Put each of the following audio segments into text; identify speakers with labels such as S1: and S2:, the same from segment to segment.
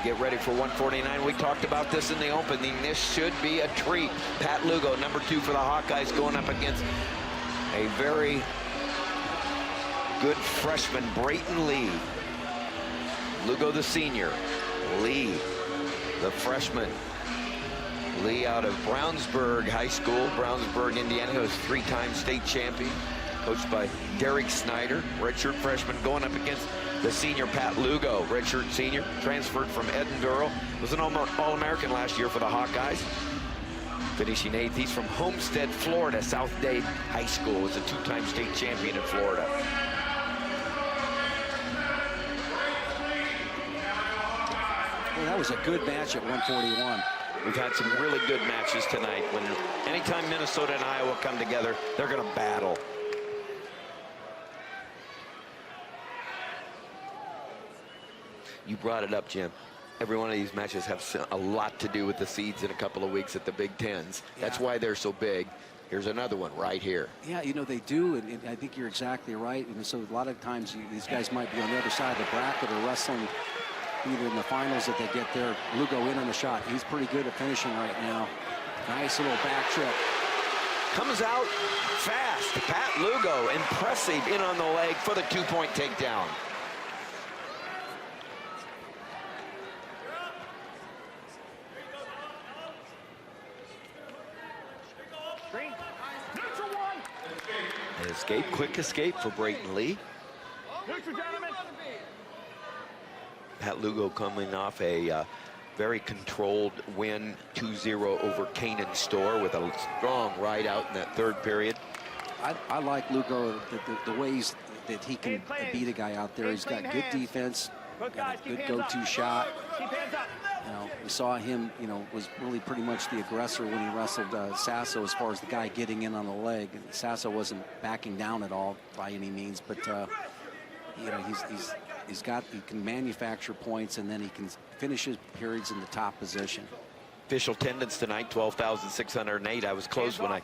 S1: get ready for 149. We talked about this in the opening. This should be a treat. Pat Lugo, number 2 for the Hawkeyes, going up against a very good freshman, Brayton Lee. Lugo, the senior. Lee, the freshman. Lee out of Brownsburg High School, Brownsburg, Indiana, who was 3-time state champion, coached by Derek Snyder, redshirt freshman, going up against the senior Pat Lugo, redshirt senior, transferred from Edinburgh, was an All-American last year for the Hawkeyes, finishing 8th. He's from Homestead, Florida. South Dade High School, was a 2-time state champion in Florida.
S2: Well, that was a good match at 141.
S1: We've had some really good matches tonight. Anytime Minnesota and Iowa come together, they're going to battle. You brought it up, Jim. Every one of these matches have a lot to do with the seeds in a couple of weeks at the Big Tens. That's why they're so big. Here's another one right here.
S2: Yeah, you know, they do, and I think you're exactly right. And so a lot of times these guys might be on the other side of the bracket or wrestling either in the finals that they get there. Lugo in on the shot. He's pretty good at finishing right now. Nice little back trip.
S1: Comes out fast. Pat Lugo, impressive in on the leg for the 2-point takedown. An escape, quick escape for Brayton Lee. Pat Lugo coming off a very controlled win, 2-0 over Canaan Store with a strong ride out in that 3rd period.
S2: I like Lugo, the ways that he can beat a guy out there. He's got good defense, got a good go-to shot. You know, we saw him, you know, was really pretty much the aggressor when he wrestled Sasso as far as the guy getting in on the leg. And Sasso wasn't backing down at all by any means, but you know, he can manufacture points, and then he can finish his periods in the top position.
S1: Official attendance tonight, 12,608. I was close when I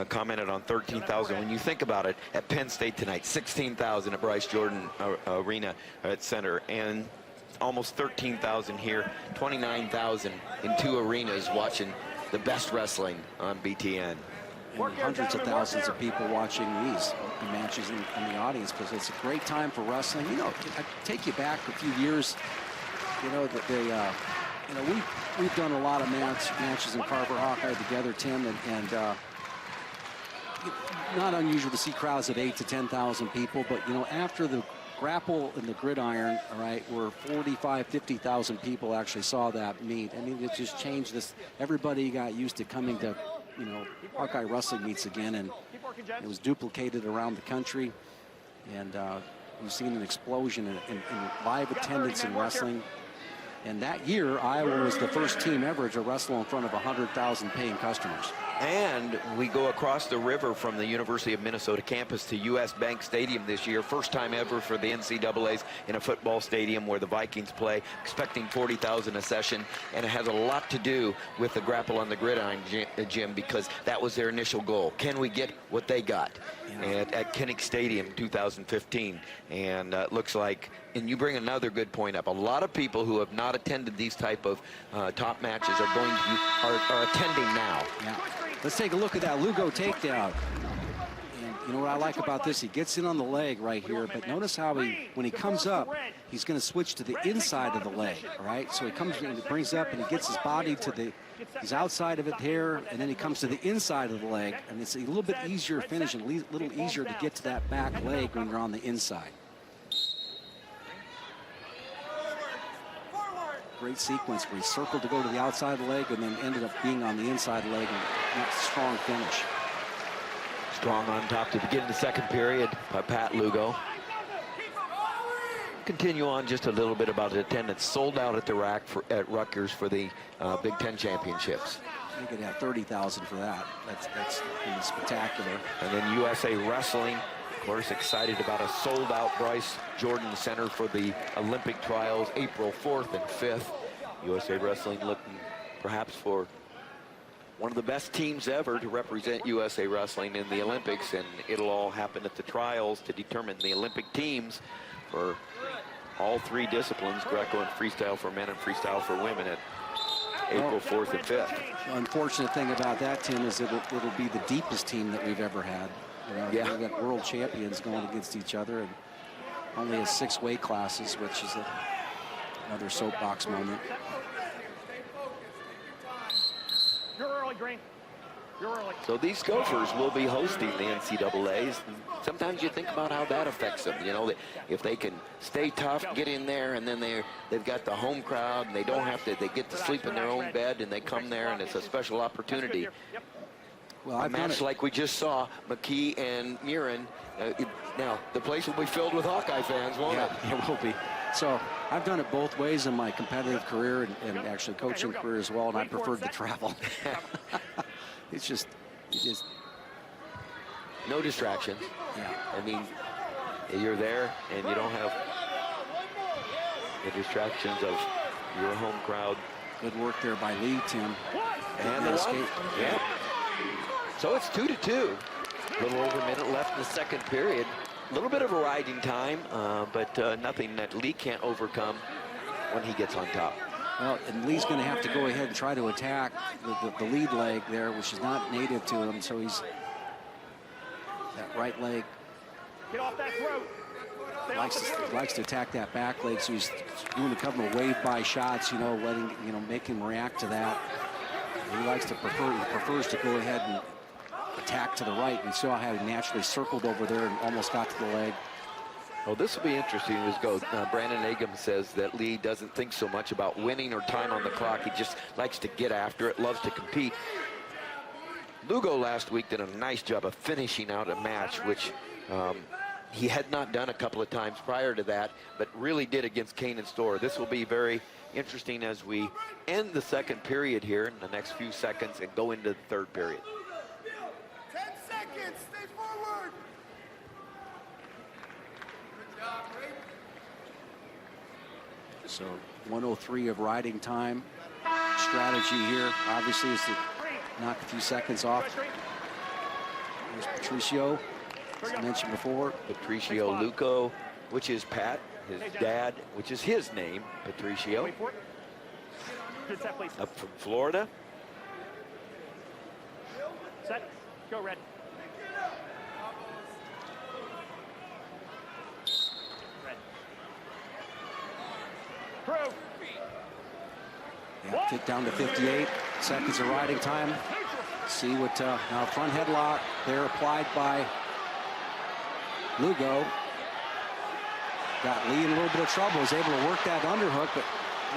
S1: commented on 13,000. When you think about it, at Penn State tonight, 16,000 at Bryce Jordan Arena at center, and almost 13,000 here, 29,000 in 2 arenas watching the best wrestling on BTN.
S2: And hundreds of thousands of people watching these matches in the audience, because it's a great time for wrestling. You know, I take you back a few years. You know that they, you know, we've done a lot of matches in Carver Hawkeye together, Tim, and not unusual to see crowds of 8,000 to 10,000 people. But you know, after the grapple and the gridiron, all right, where 45,000, 50,000 people actually saw that meet. I mean, it just changed this. Everybody got used to coming to, you know, Hawkeye wrestling meets again, and it was duplicated around the country, and we've seen an explosion in live attendance in wrestling. And that year, Iowa was the first team ever to wrestle in front of 100,000 paying customers.
S1: And we go across the river from the University of Minnesota campus to U.S. Bank Stadium this year. First time ever for the NCAAs in a football stadium where the Vikings play, expecting 40,000 a session. And it has a lot to do with the grapple on the gridiron, Jim, because that was their initial goal. Can we get what they got at Kinnick Stadium 2015? And it looks like, and you bring another good point up, a lot of people who have not attended these type of top matches are going to are attending now.
S2: Yeah. Let's take a look at that Lugo takedown. And you know what I like about this? He gets in on the leg right here, but notice how when he comes up, he's going to switch to the inside of the leg, all right? So he comes and brings up, and he gets his body to he's outside of it here, and then he comes to the inside of the leg, and it's a little bit easier finishing, a little easier to get to that back leg when you're on the inside. Great sequence where he circled to go to the outside of the leg and then ended up being on the inside leg, and a strong finish.
S1: Strong on top to begin the 2nd period by Pat Lugo. Continue on just a little bit about the attendance. Sold out at the rack at Rutgers for the Big Ten championships.
S2: You could have 30,000 for that. That's spectacular.
S1: And then USA Wrestling, of course, excited about a sold-out Bryce Jordan Center for the Olympic trials, April 4th and 5th. USA Wrestling looking perhaps for one of the best teams ever to represent USA Wrestling in the Olympics, and it'll all happen at the trials to determine the Olympic teams for all three disciplines, Greco and freestyle for men and freestyle for women, at April 4th and 5th.
S2: The unfortunate thing about that, Tim, is it'll be the deepest team that we've ever had. You know,
S1: Yeah.
S2: we've got world champions going against each other, and only has 6 weight classes, which is another soapbox moment.
S3: You're early, Green. You're early.
S1: So these Gophers will be hosting the NCAAs. Sometimes you think about how that affects them. You know, that if they can stay tough, get in there, and then they've got the home crowd, and they don't have to, they get to sleep in their own bed, and they come there, and it's a special opportunity.
S2: Well,
S1: A match like we just saw, McKee and Murin. Now, the place will be filled with Hawkeye fans, won't it?
S2: Yeah, it will be. So I've done it both ways in my competitive career and actually coaching career as well, and I preferred to travel. It's just
S1: no distractions.
S2: Yeah.
S1: I mean, you're there, and you don't have the distractions of your home crowd.
S2: Good work there by Lee, Tim.
S1: And the escape. Yeah. So it's 2-2. A little over a minute left in the second period. A little bit of a riding time, but nothing that Lee can't overcome when he gets on top.
S2: Well, and Lee's going to have to go ahead and try to attack the lead leg there, which is not native to him. So he's that right leg.
S3: Get off that throat.
S2: Likes to attack that back leg. So he's doing a couple of wave-by shots, you know, make him react to that. He prefers to go ahead and attack to the right. We saw how he naturally circled over there and almost got to the leg.
S1: Well, this will be interesting as goes. Brandon Agam says that Lee doesn't think so much about winning or time on the clock. He just likes to get after it, loves to compete. Lugo last week did a nice job of finishing out a match, which he had not done a couple of times prior to that, but really did against Kane and Storr. This will be very interesting as we end the second period here in the next few seconds and go into the third period.
S4: 10 seconds, stay forward. Good job, Brayton.
S2: So 1:03 of riding time. Strategy here, obviously, is to knock a few seconds off. There's Patricio, as I mentioned before.
S1: Patricio Lugo, which is Pat, his dad, which is his name, Patricio,
S3: Good set, please.
S1: up from Florida.
S3: Set. Go, Red. Red. Through.
S2: Yeah, kick down to 58 seconds of riding time. See what now front headlock there applied by Lugo. Got Lee in a little bit of trouble. Was able to work that underhook, but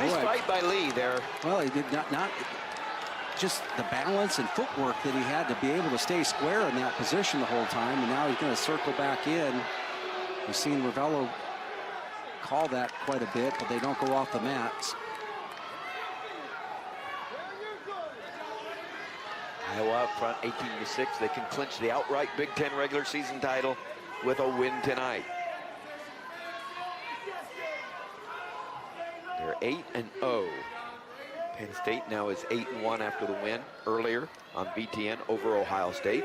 S1: Nice
S2: boy,
S1: fight by Lee there.
S2: well, he did not just the balance and footwork that he had to be able to stay square in that position the whole time, and now he's going to circle back in. We've seen Ravello call that quite a bit, but they don't go off the mats.
S1: Iowa up front 18-6. They can clinch the outright Big Ten regular season title with a win tonight. They're 8-0. Penn State now is 8-1 after the win earlier on BTN over Ohio State.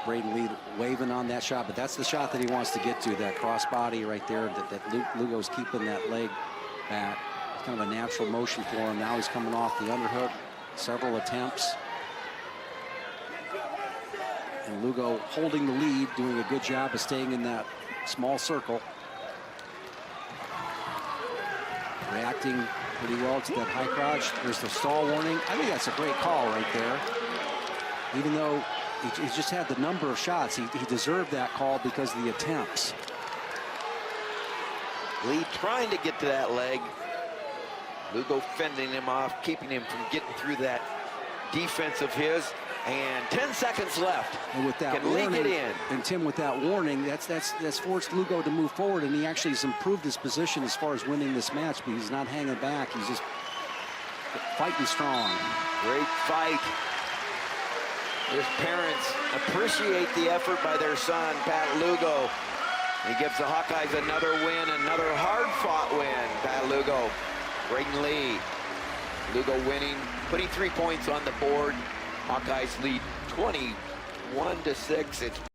S2: Brayton Lee waving on that shot, but that's the shot that he wants to get to, that crossbody right there, that Lugo's keeping that leg back. It's kind of a natural motion for him. Now he's coming off the underhook, several attempts. And Lugo holding the lead, doing a good job of staying in that small circle. Reacting pretty well to that high crouch. There's the stall warning. I think that's a great call right there. Even though he just had the number of shots, he deserved that call because of the attempts.
S1: Lee trying to get to that leg. Lugo fending him off, keeping him from getting through that defense of his. And 10 seconds left.
S2: And with that
S1: Can
S2: warning,
S1: Lee get in?
S2: and Tim, with that warning, that's forced Lugo to move forward, and he actually has improved his position as far as winning this match, but he's not hanging back. He's just fighting strong.
S1: Great fight. His parents appreciate the effort by their son, Pat Lugo. He gives the Hawkeyes another win, another hard-fought win. Pat Lugo, Brayton Lee. Lugo winning, putting 3 points on the board. Hawkeyes lead 21-6. It's